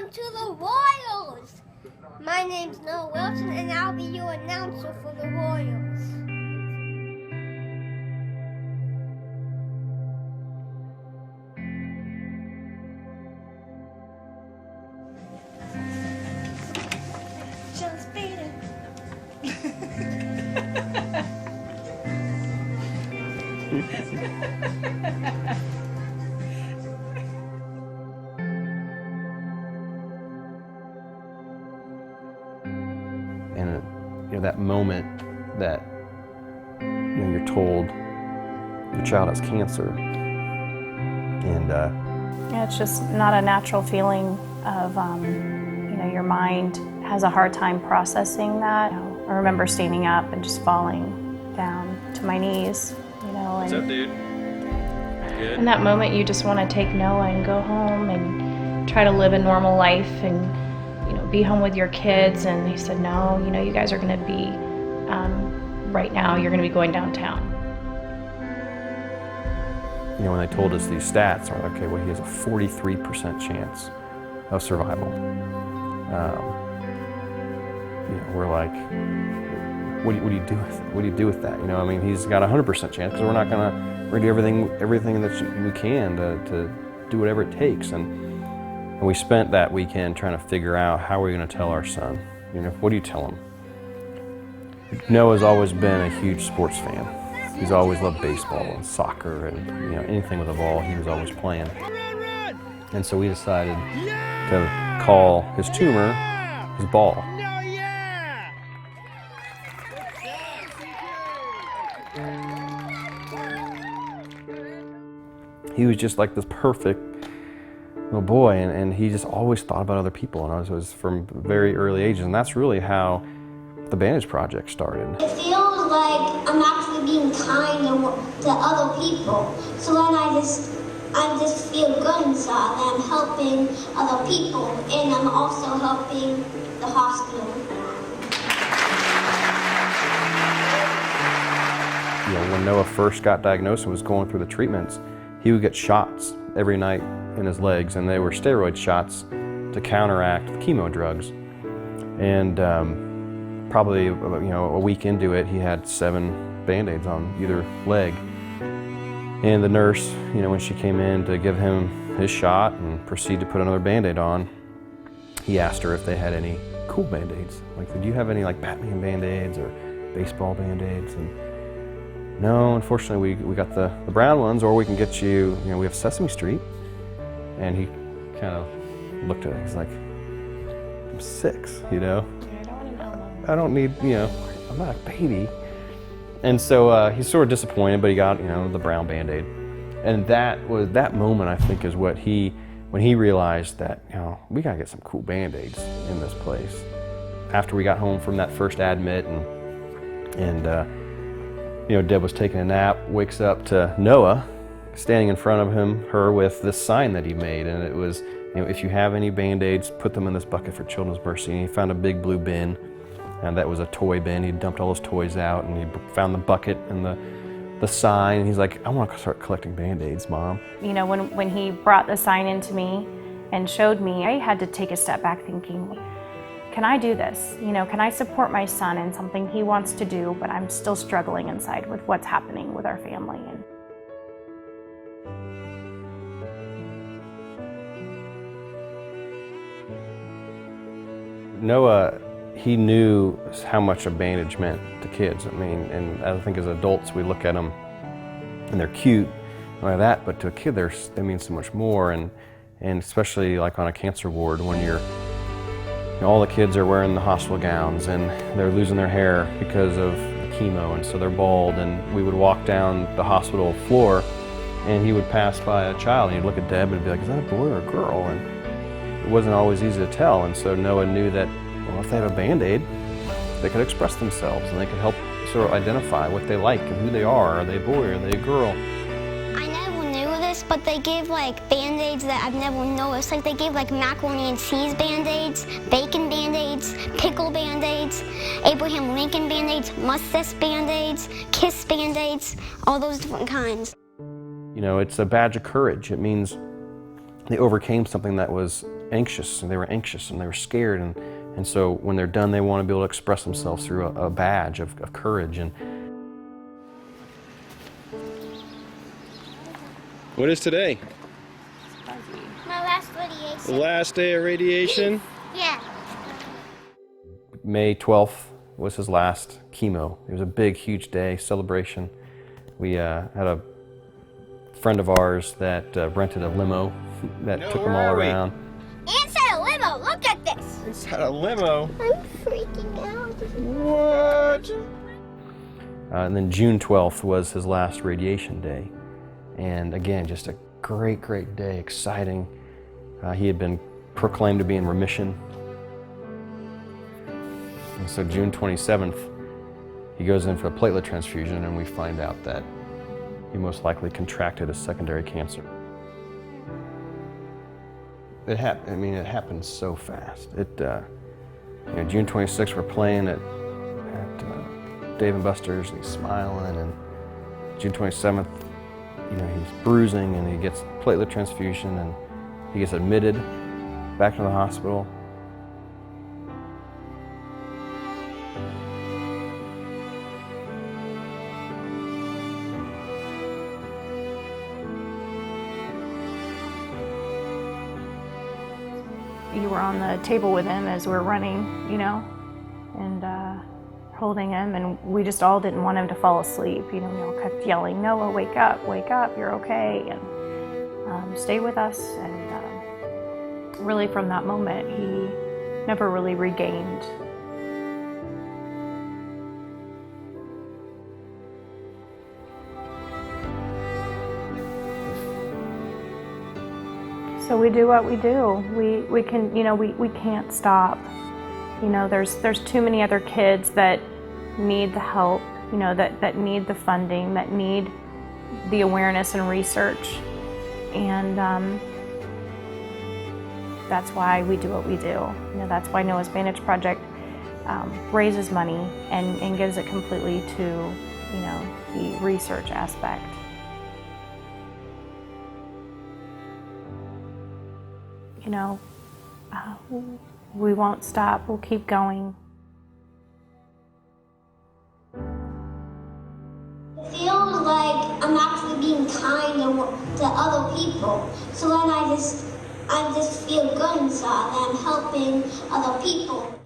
welcome to the Royals! My name's Noah Wilson and I'll be your announcer for the Royals. Just beat it. And that moment that you're told your child has cancer, and yeah, it's just not a natural feeling of your mind has a hard time processing that. I remember standing up and just falling down to my knees. What's up, dude? Good. In that moment, you just want to take Noah and go home and try to live a normal life and be home with your kids. And he said, no, you guys are going to be, right now, you're going to be going downtown. When they told us these stats, we're like, okay, well, he has a 43% chance of survival. We're like, what do you do with it? What do you do with that? He's got a 100% chance because we're gonna do everything that we can to do whatever it takes. And we spent that weekend trying to figure out how we're going to tell our son. What do you tell him? Noah's always been a huge sports fan. He's always loved baseball and soccer and anything with a ball, he was always playing. And so we decided to call his tumor his ball. He was just like this perfect little boy, and he just always thought about other people, and it was from very early ages, and that's really how the Bandage Project started. It feels like I'm actually being kind to other people, so then I just feel good inside, and I'm helping other people, and I'm also helping the hospital. When Noah first got diagnosed and was going through the treatments, he would get shots every night in his legs, and they were steroid shots to counteract the chemo drugs. And probably a week into it, he had 7 Band-Aids on either leg. And the nurse, when she came in to give him his shot and proceed to put another Band-Aid on, he asked her if they had any cool Band-Aids. Like, do you have any like Batman Band-Aids or baseball Band-Aids? And no, unfortunately, we got the brown ones, or we can get you, we have Sesame Street. And he kind of looked at it, he's like, I'm 6, I don't want to know. I don't need, I'm not a baby. And so he's sort of disappointed, but he got, the brown Band-Aid. And that moment, I think, is when he realized that, we gotta get some cool Band-Aids in this place. After we got home from that first admit and Deb was taking a nap, wakes up to Noah standing in front of her with this sign that he made, and it was, if you have any Band-Aids, put them in this bucket for Children's Mercy. And he found a big blue bin, and that was a toy bin. He dumped all his toys out, and he found the bucket and the sign, and he's like, I want to start collecting Band-Aids, Mom. When he brought the sign into me and showed me, I had to take a step back thinking, can I do this? Can I support my son in something he wants to do, but I'm still struggling inside with what's happening with our family. Noah, he knew how much a bandage meant to kids. And I think as adults we look at them and they're cute like that, but to a kid they mean so much more. And especially like on a cancer ward when all the kids are wearing the hospital gowns and they're losing their hair because of the chemo, and so they're bald. And we would walk down the hospital floor and he would pass by a child and he'd look at Deb and be like, is that a boy or a girl? And it wasn't always easy to tell, and so Noah knew that, well, if they have a Band-Aid, they could express themselves and they could help sort of identify what they like and who they are. Are they a boy? Are they a girl? I never knew this, but they gave like Band-Aids that I've never noticed. Like they gave like macaroni and cheese Band-Aids, bacon Band-Aids, pickle Band-Aids, Abraham Lincoln Band-Aids, mustache Band-Aids, kiss Band-Aids, all those different kinds. It's a badge of courage. It means they overcame something that was anxious, and they were anxious and they were scared, and so when they're done, they want to be able to express themselves through a badge of courage. And What is today? My last radiation. The last day of radiation? Yeah. May 12th was his last chemo. It was a big, huge day, celebration. We had a friend of ours that rented a limo that took them all around. Inside a limo, look at this. Inside a limo? I'm freaking out. What? And then June 12th was his last radiation day. And again, just a great, great day, exciting. He had been proclaimed to be in remission. And so June 27th, he goes in for a platelet transfusion, and we find out that he most likely contracted a secondary cancer. It happened so fast. June 26th, we're playing at Dave & Buster's, and he's smiling, and June 27th, he's bruising, and he gets platelet transfusion, and he gets admitted back to the hospital. You were on the table with him as we're running, and holding him, and we just all didn't want him to fall asleep. We all kept yelling, "Noah, wake up, you're okay," and stay with us. And really from that moment, he never really regained. So we do what we do. We can, we can't stop. There's too many other kids that need the help, that need the funding, that need the awareness and research. And that's why we do what we do. That's why Noah's Bandage Project raises money and gives it completely to, the research aspect. We won't stop. We'll keep going. It feels like I'm actually being kind to other people. So then I just feel good inside that I'm helping other people.